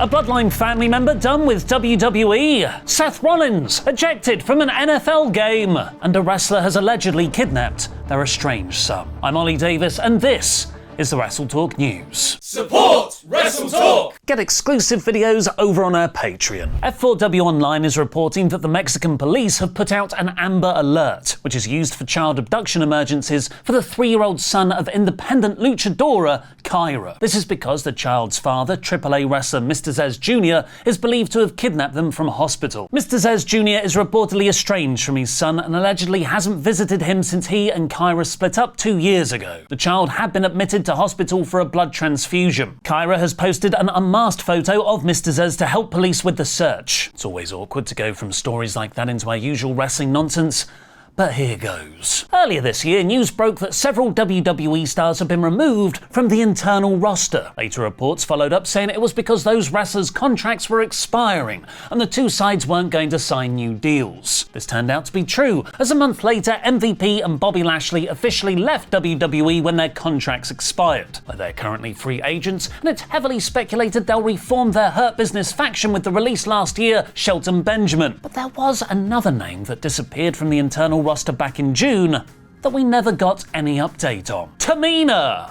A Bloodline family member done with WWE. Seth Rollins ejected from an NFL game. And a wrestler has allegedly kidnapped their estranged son. I'm Ollie Davis, and this is the WrestleTalk News. Support WrestleTalk! Get exclusive videos over on our Patreon. F4W Online is reporting that the Mexican police have put out an Amber Alert, which is used for child abduction emergencies for the 3-year-old son of independent luchadora Kyra. This is because the child's father, AAA wrestler Mr. Zez Jr., is believed to have kidnapped them from hospital. Mr. Zez Jr. is reportedly estranged from his son and allegedly hasn't visited him since he and Kyra split up 2 years ago. The child had been admitted to hospital for a blood transfusion. Kyra has posted an unmasked photo of Mr. Zez to help police with the search. It's always awkward to go from stories like that into our usual wrestling nonsense, but here goes. Earlier this year, news broke that several WWE stars have been removed from the internal roster. Later reports followed up saying it was because those wrestlers' contracts were expiring and the two sides weren't going to sign new deals. This turned out to be true, as a month later, MVP and Bobby Lashley officially left WWE when their contracts expired. But they're currently free agents, and it's heavily speculated they'll reform their Hurt Business faction with the release last year, Shelton Benjamin. But there was another name that disappeared from the internal roster back in June that we never got any update on. Tamina!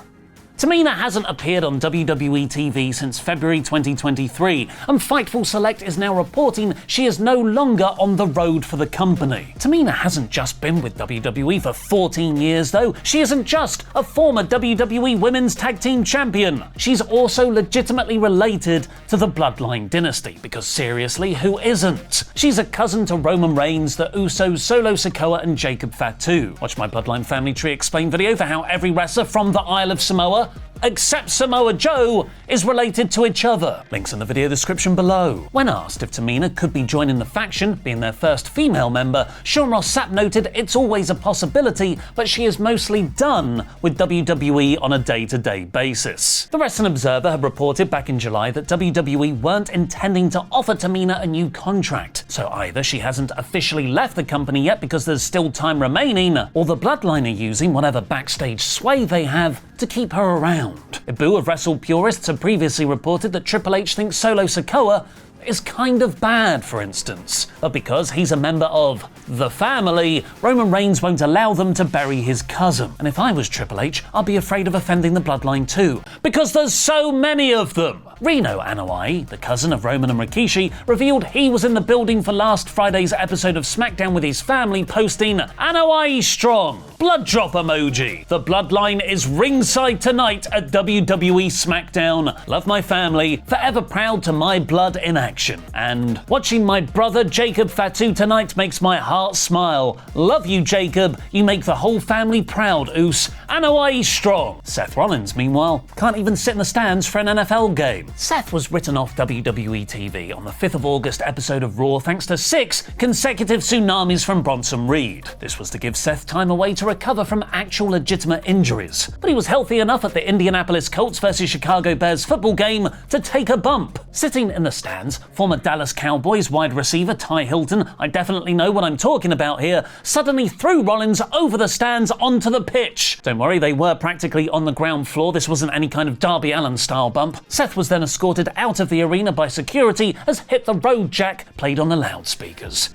Tamina hasn't appeared on WWE TV since February 2023, and Fightful Select is now reporting she is no longer on the road for the company. Tamina hasn't just been with WWE for 14 years though. She isn't just a former WWE Women's Tag Team Champion. She's also legitimately related to the Bloodline dynasty, because seriously, who isn't? She's a cousin to Roman Reigns, the Usos, Solo Sikoa and Jacob Fatu. Watch my Bloodline Family Tree Explain video for how every wrestler from the Isle of Samoa, except Samoa Joe, is related to each other. Links in the video description below. When asked if Tamina could be joining the faction, being their first female member, Sean Ross Sapp noted it's always a possibility, but she is mostly done with WWE on a day-to-day basis. The Wrestling Observer had reported back in July that WWE weren't intending to offer Tamina a new contract, so either she hasn't officially left the company yet because there's still time remaining, or the Bloodline are using whatever backstage sway they have to keep her around. Ibu of Wrestle Purists had previously reported that Triple H thinks Solo Sikoa is kind of bad, for instance. But because he's a member of the family, Roman Reigns won't allow them to bury his cousin. And if I was Triple H, I'd be afraid of offending the Bloodline too, because there's so many of them. Reno Anoa'i, the cousin of Roman and Rikishi, revealed he was in the building for last Friday's episode of SmackDown with his family, posting, "Anoa'i strong, blood drop emoji. The Bloodline is ringside tonight at WWE SmackDown. Love my family, forever proud to my blood in action. And watching my brother Jacob Fatu tonight makes my heart smile. Love you, Jacob. You make the whole family proud, Oos. Anoa'i strong." Seth Rollins, meanwhile, can't even sit in the stands for an NFL game. Seth was written off WWE TV on the 5th of August episode of Raw thanks to 6 consecutive tsunamis from Bronson Reed. This was to give Seth time away to recover from actual legitimate injuries. But he was healthy enough at the Indianapolis Colts vs Chicago Bears football game to take a bump. Sitting in the stands, former Dallas Cowboys wide receiver Ty Hilton, I definitely know what I'm talking about here, suddenly threw Rollins over the stands onto the pitch. Don't worry, they were practically on the ground floor. This wasn't any kind of Darby Allin style bump. Seth was then escorted out of the arena by security as Hit the Road Jack played on the loudspeakers.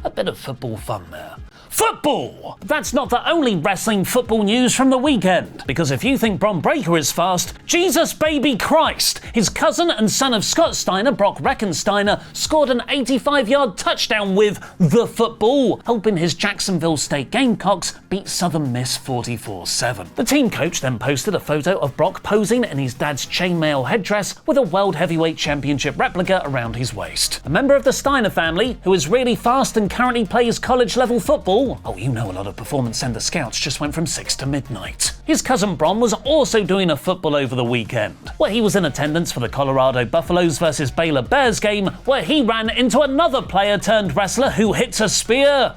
A bit of football fun there. Football! But that's not the only wrestling football news from the weekend. Because if you think Bron Breakker is fast, Jesus baby Christ! His cousin and son of Scott Steiner, Brock Reckensteiner, scored an 85-yard touchdown with the football, helping his Jacksonville State Gamecocks beat Southern Miss 44-7. The team coach then posted a photo of Brock posing in his dad's chainmail headdress with a World Heavyweight Championship replica around his waist. A member of the Steiner family, who is really fast and currently plays college-level football. Oh, you know a lot of Performance Center scouts just went from 6 to midnight. His cousin Bron was also doing a football over the weekend, where he was in attendance for the Colorado Buffaloes vs Baylor Bears game, where he ran into another player turned wrestler who hits a spear.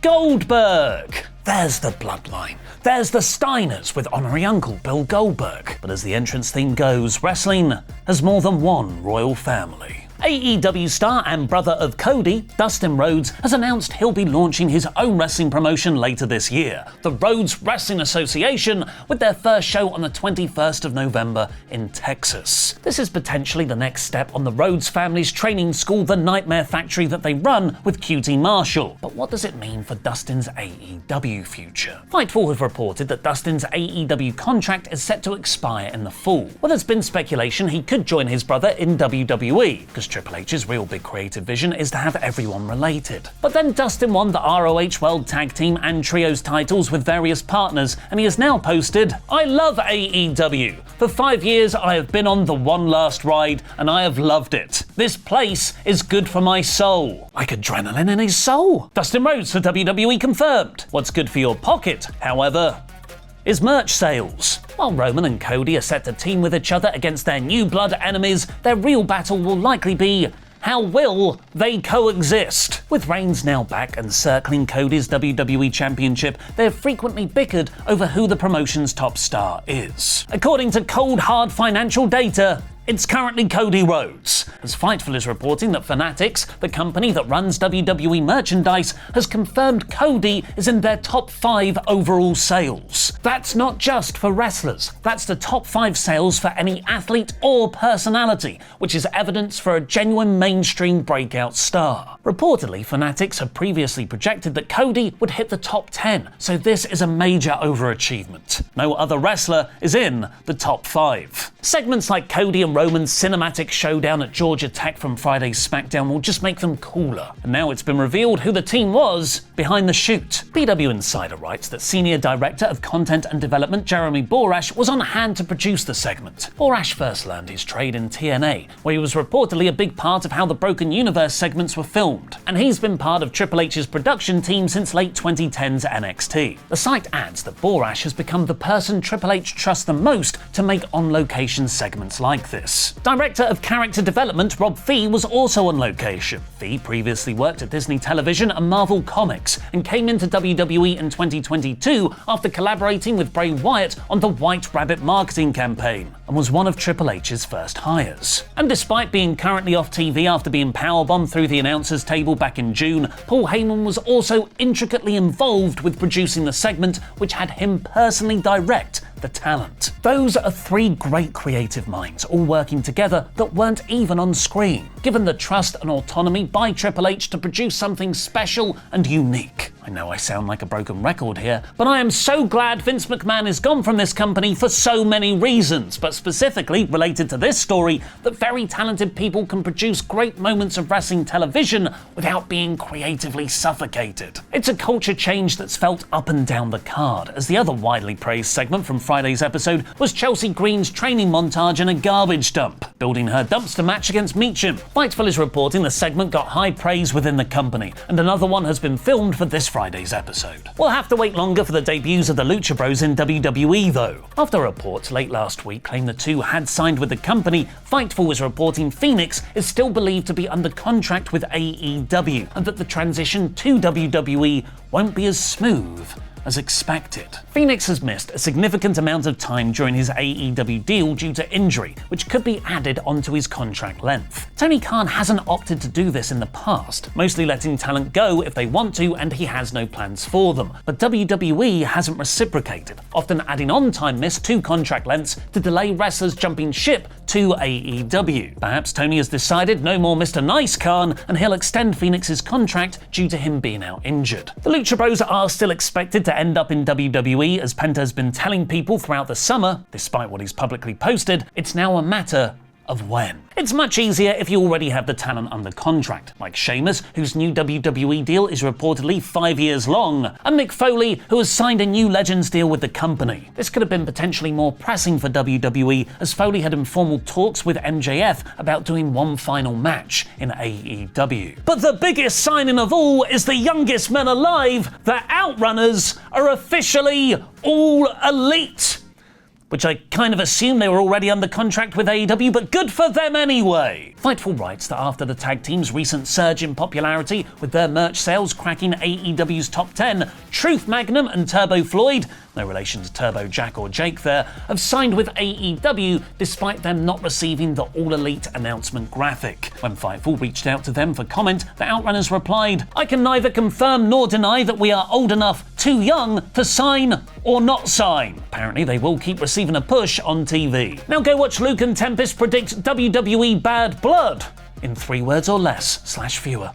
Goldberg. There's the Bloodline. There's the Steiners with honorary uncle Bill Goldberg. But as the entrance theme goes, wrestling has more than one royal family. AEW star and brother of Cody, Dustin Rhodes, has announced he'll be launching his own wrestling promotion later this year, the Rhodes Wrestling Association, with their first show on the 21st of November in Texas. This is potentially the next step on the Rhodes family's training school, the Nightmare Factory that they run with QT Marshall. But what does it mean for Dustin's AEW future? Fightful have reported that Dustin's AEW contract is set to expire in the fall. Well, there's been speculation he could join his brother in WWE, because Triple H's real big creative vision is to have everyone related. But then Dustin won the ROH World Tag Team and Trios titles with various partners, and he has now posted, "I love AEW. For 5 years I have been on the one last ride, and I have loved it. This place is good for my soul." Like adrenaline in his soul. Dustin Rhodes for WWE confirmed. What's good for your pocket, however, is merch sales. While Roman and Cody are set to team with each other against their new blood enemies, their real battle will likely be, how will they coexist? With Reigns now back and circling Cody's WWE Championship, they have frequently bickered over who the promotion's top star is. According to cold hard financial data, it's currently Cody Rhodes, as Fightful is reporting that Fanatics, the company that runs WWE merchandise, has confirmed Cody is in their top 5 overall sales. That's not just for wrestlers, that's the top 5 sales for any athlete or personality, which is evidence for a genuine mainstream breakout star. Reportedly, Fanatics have previously projected that Cody would hit the top 10, so this is a major overachievement. No other wrestler is in the top 5. Segments like Cody and Roman's cinematic showdown at Georgia Tech from Friday's SmackDown will just make them cooler. And now it's been revealed who the team was behind the shoot. PW Insider writes that Senior Director of Content and Development Jeremy Borash was on hand to produce the segment. Borash first learned his trade in TNA, where he was reportedly a big part of how the Broken Universe segments were filmed. And he's been part of Triple H's production team since late 2010's NXT. The site adds that Borash has become the person Triple H trusts the most to make on-location segments like this. Director of Character Development Rob Fee was also on location. Fee previously worked at Disney Television and Marvel Comics and came into WWE in 2022 after collaborating with Bray Wyatt on the White Rabbit marketing campaign, and was one of Triple H's first hires. And despite being currently off TV after being powerbombed through the announcers table back in June, Paul Heyman was also intricately involved with producing the segment, which had him personally direct the talent. Those are 3 great creative minds all working together that weren't even on screen, given the trust and autonomy by Triple H to produce something special and unique. I know I sound like a broken record here, but I am so glad Vince McMahon is gone from this company for so many reasons, but specifically related to this story, that very talented people can produce great moments of wrestling television without being creatively suffocated. It's a culture change that's felt up and down the card, as the other widely praised segment from Friday's episode was Chelsea Green's training montage in a garbage dump, building her dumpster match against Meacham. Fightful is reporting the segment got high praise within the company, and another one has been filmed for this Friday's episode. We'll have to wait longer for the debuts of the Lucha Bros in WWE though. After reports late last week claimed the two had signed with the company, Fightful is reporting Phoenix is still believed to be under contract with AEW, and that the transition to WWE won't be as smooth as expected. Phoenix has missed a significant amount of time during his AEW deal due to injury, which could be added onto his contract length. Tony Khan hasn't opted to do this in the past, mostly letting talent go if they want to and he has no plans for them. But WWE hasn't reciprocated, often adding on time missed to contract lengths to delay wrestlers jumping ship to AEW. Perhaps Tony has decided no more Mr. Nice Khan, and he'll extend Phoenix's contract due to him being out injured. The Lucha Bros are still expected to end up in WWE, as Penta has been telling people throughout the summer. Despite what he's publicly posted, it's now a matter of when. It's much easier if you already have the talent under contract, like Sheamus, whose new WWE deal is reportedly 5 years long, and Mick Foley, who has signed a new Legends deal with the company. This could have been potentially more pressing for WWE, as Foley had informal talks with MJF about doing one final match in AEW. But the biggest signing of all is the youngest men alive, the Outrunners, are officially all elite. Which I kind of assumed they were already under contract with AEW, but good for them anyway. Fightful writes that after the tag team's recent surge in popularity, with their merch sales cracking AEW's top 10, Truth Magnum and Turbo Floyd, no relation to Turbo Jack or Jake there, have signed with AEW despite them not receiving the All Elite announcement graphic. When Fightful reached out to them for comment, the Outrunners replied, "I can neither confirm nor deny that we are old enough, too young, to sign or not sign." Apparently they will keep receiving a push on TV. Now go watch Luke and Tempest predict WWE Bad Blood in 3 words or less / fewer.